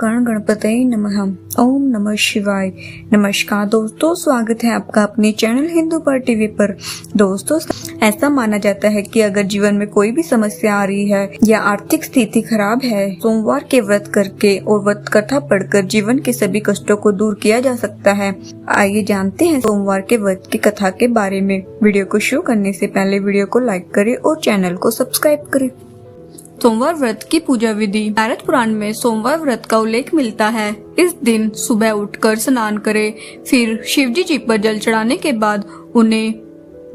गण गणपतये नमः। ओम नमः शिवाय। नमस्कार दोस्तों, स्वागत है आपका अपने चैनल हिंदू पर टीवी पर। दोस्तों, ऐसा माना जाता है कि अगर जीवन में कोई भी समस्या आ रही है या आर्थिक स्थिति खराब है, सोमवार के व्रत करके और व्रत कथा पढ़कर जीवन के सभी कष्टों को दूर किया जा सकता है। आइए जानते हैं सोमवार के व्रत की कथा के बारे में। वीडियो को शुरू करने से पहले वीडियो को लाइक करें और चैनल को सब्सक्राइब करें। सोमवार व्रत की पूजा विधि। नारद पुराण में सोमवार व्रत का उल्लेख मिलता है। इस दिन सुबह उठकर स्नान करें, फिर शिवजी जी पर जल चढ़ाने के बाद उन्हें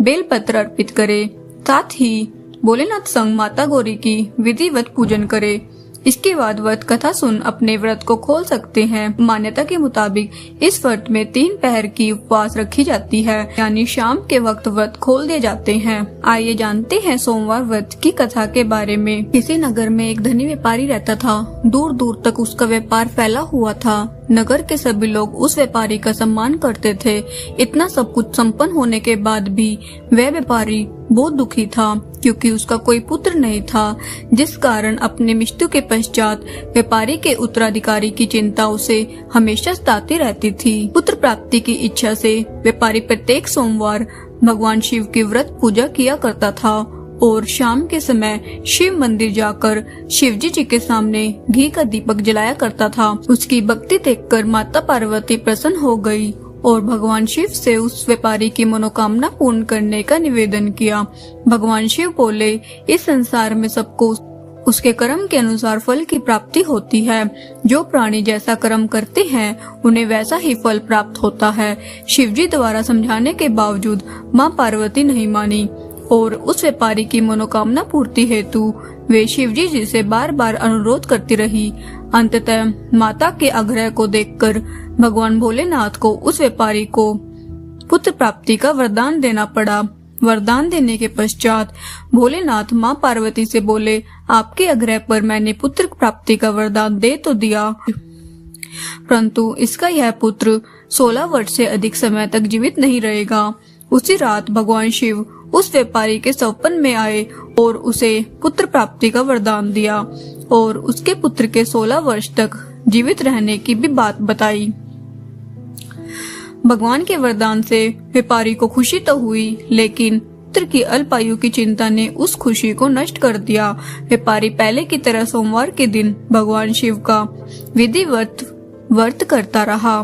बेलपत्र अर्पित करें। साथ ही भोलेनाथ संग माता गौरी की विधिवत पूजन करें। इसके बाद व्रत कथा सुन अपने व्रत को खोल सकते हैं। मान्यता के मुताबिक इस व्रत में 3 पहर की उपवास रखी जाती है, यानी शाम के वक्त व्रत खोल दिए जाते हैं। आइए जानते हैं सोमवार व्रत की कथा के बारे में। किसी नगर में एक धनी व्यापारी रहता था। दूर दूर तक उसका व्यापार फैला हुआ था। नगर के सभी लोग उस व्यापारी का सम्मान करते थे। इतना सब कुछ संपन्न होने के बाद भी वह व्यापारी बहुत दुखी था, क्योंकि उसका कोई पुत्र नहीं था, जिस कारण अपने मृत्यु के पश्चात व्यापारी के उत्तराधिकारी की चिंता उसे हमेशा सताती रहती थी। पुत्र प्राप्ति की इच्छा से व्यापारी प्रत्येक सोमवार भगवान शिव की व्रत पूजा किया करता था और शाम के समय शिव मंदिर जाकर शिवजी जी के सामने घी का दीपक जलाया करता था। उसकी भक्ति देखकर माता पार्वती प्रसन्न हो गई और भगवान शिव से उस व्यापारी की मनोकामना पूर्ण करने का निवेदन किया। भगवान शिव बोले, इस संसार में सबको उसके कर्म के अनुसार फल की प्राप्ति होती है। जो प्राणी जैसा कर्म करते हैं उन्हें वैसा ही फल प्राप्त होता है। शिवजी द्वारा समझाने के बावजूद माँ पार्वती नहीं मानी और उस व्यापारी की मनोकामना पूर्ति हेतु वे शिवजी जी से बार बार अनुरोध करती रही। अंततः माता के आग्रह को देखकर भगवान भोलेनाथ को उस व्यापारी को पुत्र प्राप्ति का वरदान देना पड़ा। वरदान देने के पश्चात भोलेनाथ माँ पार्वती से बोले, आपके आग्रह पर मैंने पुत्र प्राप्ति का वरदान दे तो दिया, परंतु इसका यह पुत्र 16 वर्ष से अधिक समय तक जीवित नहीं रहेगा। उसी रात भगवान शिव उस व्यापारी के स्वप्न में आए और उसे पुत्र प्राप्ति का वरदान दिया और उसके पुत्र के 16 वर्ष तक जीवित रहने की भी बात बताई। भगवान के वरदान से व्यापारी को खुशी तो हुई, लेकिन पुत्र की अल्पायु की चिंता ने उस खुशी को नष्ट कर दिया। व्यापारी पहले की तरह सोमवार के दिन भगवान शिव का विधिवत व्रत करता रहा।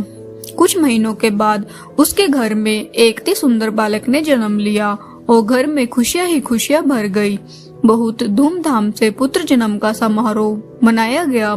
कुछ महीनों के बाद उसके घर में एक अति सुंदर बालक ने जन्म लिया और घर में खुशियां ही खुशियां भर गई। बहुत धूमधाम से पुत्र जन्म का समारोह मनाया गया,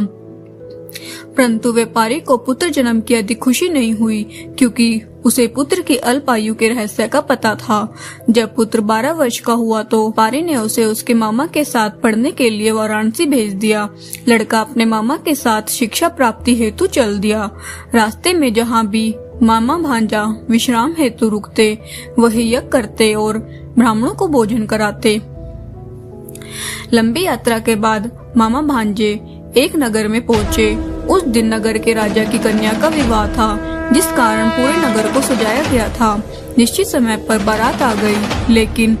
परंतु व्यापारी को पुत्र जन्म की अधिक खुशी नहीं हुई, क्योंकि उसे पुत्र की अल्पायु के रहस्य का पता था। जब पुत्र 12 वर्ष का हुआ तो व्यापारी ने उसे उसके मामा के साथ पढ़ने के लिए वाराणसी भेज दिया। लड़का अपने मामा के साथ शिक्षा प्राप्ति हेतु चल दिया। रास्ते में जहाँ भी मामा भांजा विश्राम हेतु रुकते, वही यज्ञ करते और ब्राह्मणों को भोजन कराते। लंबी यात्रा के बाद मामा भांजे एक नगर में पहुँचे। उस दिन नगर के राजा की कन्या का विवाह था, जिस कारण पूरे नगर को सजाया गया था। निश्चित समय पर बारात आ गई, लेकिन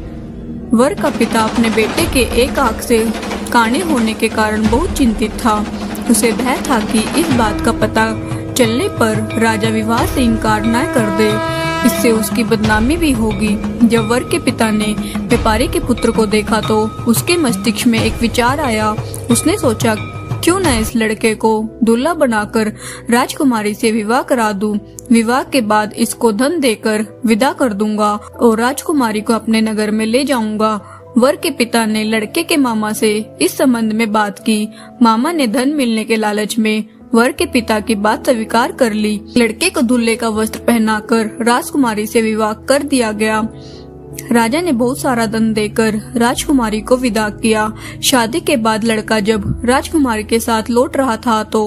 वर का पिता अपने बेटे के एक आंख से काणे होने के कारण बहुत चिंतित था। उसे भय था कि इस बात का पता चलने पर राजा विवाह से इनकार न कर दे, इससे उसकी बदनामी भी होगी। जब वर के पिता ने व्यापारी के पुत्र को देखा तो उसके मस्तिष्क में एक विचार आया। उसने सोचा, क्यों न इस लड़के को दूल्हा बनाकर राजकुमारी से विवाह करा दूं। विवाह के बाद इसको धन देकर विदा कर दूंगा और राजकुमारी को अपने नगर में ले जाऊंगा। वर के पिता ने लड़के के मामा से इस संबंध में बात की। मामा ने धन मिलने के लालच में वर के पिता की बात स्वीकार कर ली। लड़के को दूल्हे का वस्त्र पहनाकर राजकुमारी से विवाह कर दिया गया। राजा ने बहुत सारा धन देकर राजकुमारी को विदा किया। शादी के बाद लड़का जब राजकुमारी के साथ लौट रहा था तो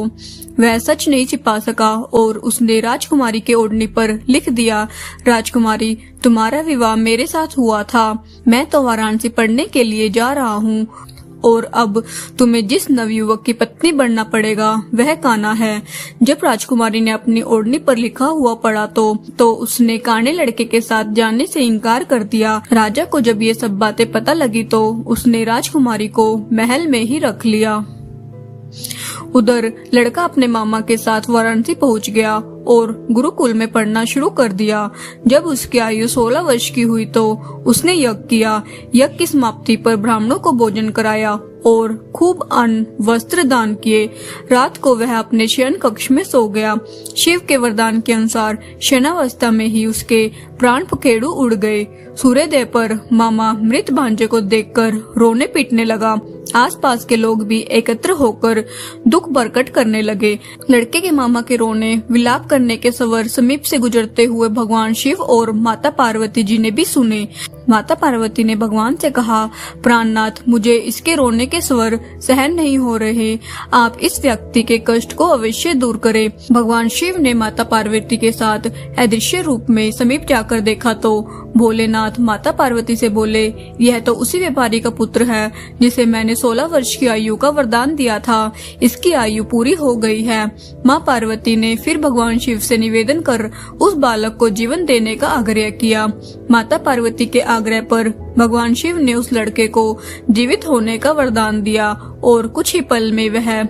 वह सच नहीं छिपा सका और उसने राजकुमारी के ओढ़नी पर लिख दिया, राजकुमारी, तुम्हारा विवाह मेरे साथ हुआ था। मैं तो वाराणसी पढ़ने के लिए जा रहा हूँ और अब तुम्हें जिस नवयुवक की पत्नी बनना पड़ेगा वह कान्हा है। जब राजकुमारी ने अपनी ओढ़नी पर लिखा हुआ पढ़ा तो उसने काने लड़के के साथ जाने से इनकार कर दिया। राजा को जब ये सब बातें पता लगी तो उसने राजकुमारी को महल में ही रख लिया। उधर लड़का अपने मामा के साथ वाराणसी पहुंच गया और गुरुकुल में पढ़ना शुरू कर दिया। जब उसकी आयु 16 वर्ष की हुई तो उसने यज्ञ किया। यज्ञ की समाप्ति पर ब्राह्मणों को भोजन कराया और खूब अन्न वस्त्र दान किए। रात को वह अपने शयन कक्ष में सो गया। शिव के वरदान के अनुसार शयनावस्था में ही उसके प्राण पखेरु उड़ गए। सूर्योदय पर मामा मृत भांजे को देखकर रोने पीटने लगा। आसपास के लोग भी एकत्र होकर दुख प्रकट करने लगे। लड़के के मामा के रोने विलाप करने के स्वर समीप से गुजरते हुए भगवान शिव और माता पार्वती जी ने भी सुने। माता पार्वती ने भगवान से कहा, प्राणनाथ, मुझे इसके रोने के स्वर सहन नहीं हो रहे, आप इस व्यक्ति के कष्ट को अवश्य दूर करें। भगवान शिव ने माता पार्वती के साथ अदृश्य रूप में समीप जाकर देखा तो भोलेनाथ माता पार्वती से बोले, यह तो उसी व्यापारी का पुत्र है जिसे मैंने 16 वर्ष की आयु का वरदान दिया था। इसकी आयु पूरी हो गई है। माँ पार्वती ने फिर भगवान शिव से निवेदन कर उस बालक को जीवन देने का आग्रह किया। माता पार्वती के आग्रह पर भगवान शिव ने उस लड़के को जीवित होने का वरदान दिया और कुछ ही पल में वह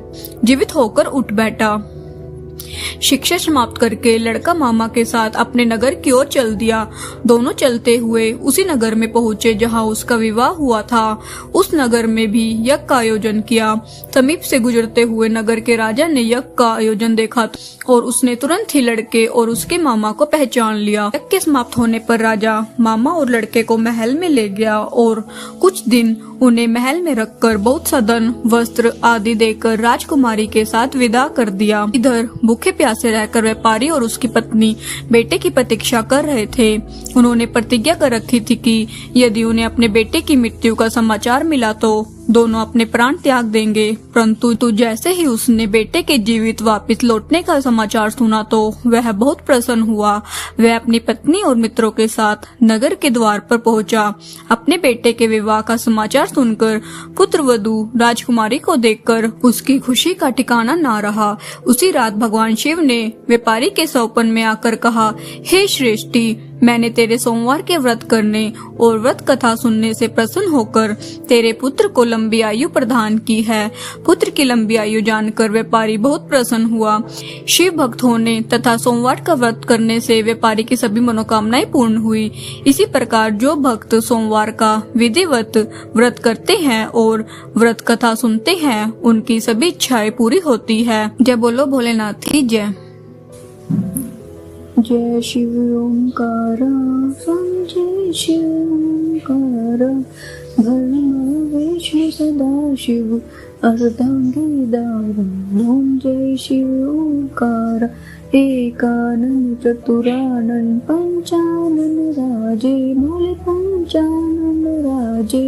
जीवित होकर उठ बैठा। शिक्षा समाप्त करके लड़का मामा के साथ अपने नगर की ओर चल दिया। दोनों चलते हुए उसी नगर में पहुंचे जहां उसका विवाह हुआ था। उस नगर में भी यज्ञ का आयोजन किया। समीप से गुजरते हुए नगर के राजा ने यज्ञ का आयोजन देखा और उसने तुरंत ही लड़के और उसके मामा को पहचान लिया। यज्ञ के समाप्त होने पर राजा मामा और लड़के को महल में ले गया और कुछ दिन उन्हें महल में रखकर बहुत सा धन वस्त्र आदि देकर राजकुमारी के साथ विदा कर दिया। इधर भूखे प्यासे रहकर व्यापारी और उसकी पत्नी बेटे की प्रतीक्षा कर रहे थे। उन्होंने प्रतिज्ञा कर रखी थी कि यदि उन्हें अपने बेटे की मृत्यु का समाचार मिला तो दोनों अपने प्राण त्याग देंगे। परंतु जैसे ही उसने बेटे के जीवित वापस लौटने का समाचार सुना तो वह बहुत प्रसन्न हुआ। वह अपनी पत्नी और मित्रों के साथ नगर के द्वार पर पहुंचा। अपने बेटे के विवाह का समाचार सुनकर पुत्र वधू राजकुमारी को देखकर उसकी खुशी का ठिकाना ना रहा। उसी रात भगवान शिव ने व्यापारी के सौपन में आकर कहा, हे श्रेष्ठी, मैंने तेरे सोमवार के व्रत करने और व्रत कथा सुनने से प्रसन्न होकर तेरे पुत्र को लंबी आयु प्रदान की है। पुत्र की लंबी आयु जानकर व्यापारी बहुत प्रसन्न हुआ। शिव भक्त होने तथा सोमवार का व्रत करने से व्यापारी की सभी मनोकामनाएं पूर्ण हुई। इसी प्रकार जो भक्त सोमवार का विधिवत व्रत करते हैं और व्रत कथा सुनते हैं, उनकी सभी इच्छाएं पूरी होती है। जय बोलो भोलेनाथ की जय। जय शिव ओंकार, जय शिव ओंकार, ब्रह्मा विष्णु सदा शिव, अर्धांगी दारुण। ओम जय शिव ओंकार, एकानन चतुरानन पंचानन राजे, बोले पंचानन राजे,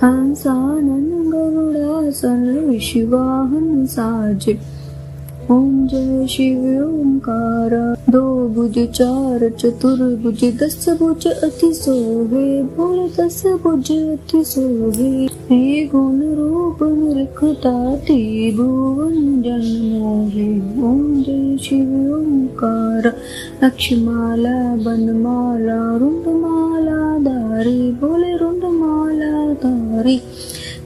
हंसानन गरुड़ासन विश्वाहन साजे। ओम जय शिव ओंकार, दो भुज चार चतुर्भुज, 10 भुज अति सोहे, बोले 10 भुज अति सोहे, हे गुण रूप निरखता भुवन जन्मोहे। ओम जय शिव ओंकार, लक्ष्माला बनमाला रुंडमाला धारी, बोले रुंडमाला धारी,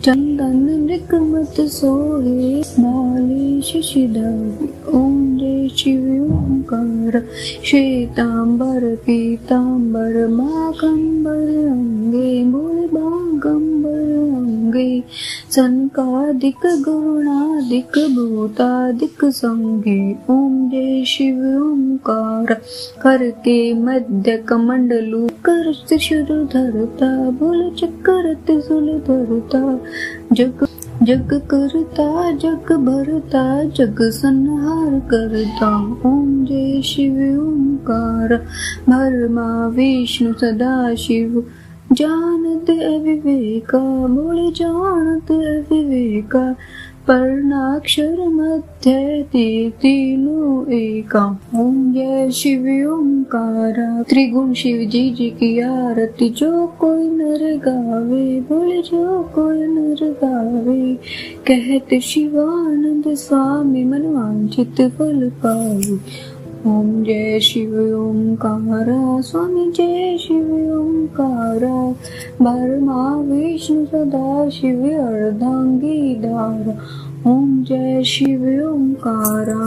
चंदन मृगमत सोहे, माले शशिधारी। ओम जय शिव ओंकार, श्वेतांबर पीतांबर मागंबर अंगे, बोले बागंबर अंगे, सनकादिक गरुणादिक भूतादिक संगे। ओम जय शिव ओंकार, कर के मध्य कमंडलू, कर त्रिशूल धरता, बोले चक्र त्रिशूल धरता, जग जग करता जग भरता, जग संहार करता। ओम जय शिव ओंकार, ब्रह्मा विष्णु सदा शिव, जानत अविवेका, बोले जानत अविवेका, पर्णाक्षर मध्य तीनों एका। ओम जय शिव ओंकार, त्रिगुण शिव जी की आरती, जो कोई नर गावे, बोले जो कोई नर गावे, कहते शिवानंद स्वामी मनवांछित फल पावे। ओम जय शिव ओंकार, स्वामी जय शिव ओंकार, ब्रह्मा विष्णु सदा शिव, अर्धांगी दार। ओम जय शिव ओंकारा।